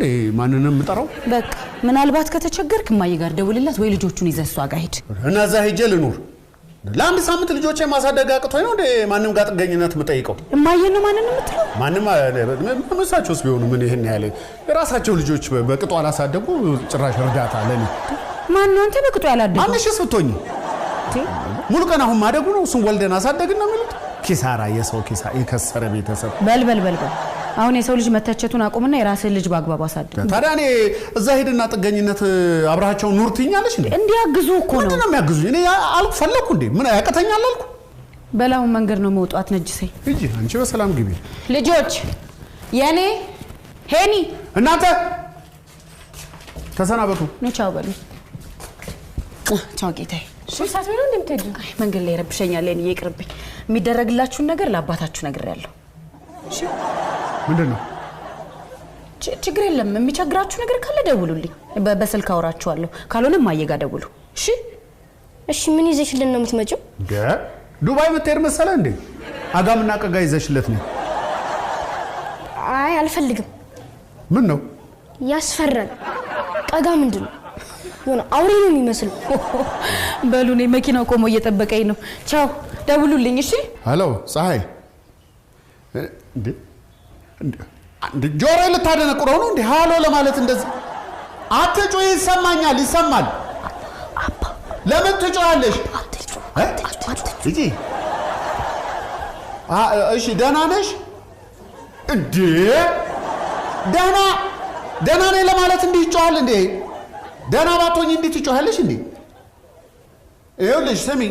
እንዴ ማንንም ምጠራው በቃ ምናልባት ከተቸገርክ ማይ ጋር ደውልላት ወይ ልጆቹን ይዘሷ ጋር ሄድ እና እዛ ሄጄ ልኑር ለአንድ ሳምንት ልጆቼ ማሳደግ አቅቶኝ ነው እንዴ ማንንም ጋር ጥገኝነት መጠይቀው እማዬ ነው ማንንም ምትለው ማንንም መሳቸውስ ቢሆኑ ምን ይሄን ያለ የራሳቸው ልጆች በቅጡ አላሳደጉ ጭራሽ እርዳታ ለኔ ማን ነው አንተ በቅጡ ያላደገው አንቺስ ብትሆኚ ሙሉ ቀን አሁን ማደጉ ነው እሱን ወልደን አሳደግና ማለት ኪሳራ የሰው ኪሳ የከሰረ ቤተሰብ በል አሁን የሰው ልጅ መተቸቱን አቁምና የራስህ ልጅ ባግባባ አሳደግ ታዲያ እኔ እዛ ሄድና ጥገኝነት አብራቸው ኑር ትኛለሽ እንዴ እንዲያግዙ እኮ ነው ምንድነው የሚያግዙ እኔ አልኩ ፈለኩ እንዴ ምን ያቀተኛል አልኩ በላው መንገድ ነው መውጣት ነጅሰይ እጂ አንቺ በሰላም ግቢ ልጆች የኔ ሄኒ እናንተ ተሰናበቱ ነው ቻው በሉ ቻው ጌታዬ ሹሳት ነው እንደምትሄዱ መንገድ ላይ ረብሸኛል እኔ ይቅርብኝ የሚደረግላችሁን ነገር ለአባታችሁ ነግሬያለሁ እሺ ምንድነው ችግር የለም የሚቸግራችሁ ነገር ካለ ደውሉልኝ በስልክ አወራችኋለሁ ካልሆነ ማየጋ ደውሉ እሺ ምን ይዘሽልን ነው የምትመጪው ዱባይ መተር መሰለ እንዴ አጋምና ቀጋ ይዘሽለት ነው አይ አልፈልግም ምን ነው ያስፈራል ቀጋ ምንድነው የሆነ አውሬ ነው የሚመስለው በሉኔ መኪናው ቆሞ እየጠበቀኝ ነው ቻው ደውሉልኝ እሺ ሄሎ ፀሐይ እንዴ ጆሮ ልታደነቁረው ነው እንዴ ሃሎ ለማለት እንደዚህ አትጮይ ይሰማኛል ይሰማል አባ ለምን ትጮያለሽ እጂ እሺ ደህና ነሽ እንዴ ደህና ነኝ ለማለት እንዲህ ይጮሃል እንዴ ደህና ባትሆኚ እንዴት ትጮሃለሽ እንዴ ይኸውልሽ ስሚ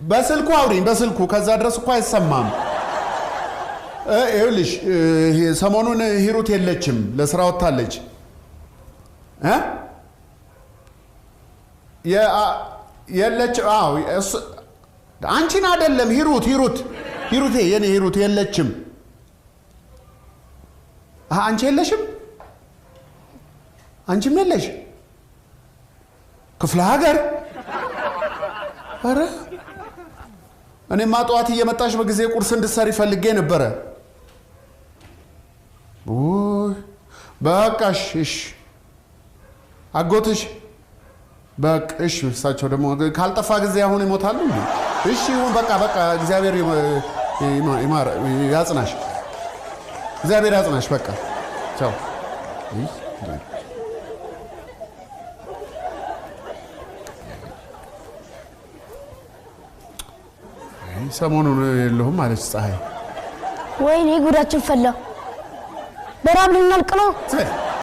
በስልኩ አውሪኝ በስልኩ ከዛ ድረስ እኮ አይሰማም ይኸውልሽ ሰሞኑን ሂሩት የለችም ለስራ ወጣለች የለች አው አንቺን አይደለም ሂሩቴ የኔ ሂሩት የለችም አንቺ የለሽም አንቺም የለሽ ክፍለ ሀገር አረ እኔማ ጧት እየመጣሽ በጊዜ ቁርስ እንድትሰሪ ፈልጌ ነበር በቃሽ እሺ አጎትሽ በቃሽ እሳቸው ደግሞ ካልጠፋ ጊዜ አሁን ይሞታሉ እሺ ይሁን በቃ እግዚአብሔር ይማር ያጽናሽ እግዚአብሔር ያጽናሽ በቃ ቻው ሰሞኑን የለሁም ማለት ፀሐይ ወይኔ ጉዳችን ፈላ በራብ ልናልቅ ነው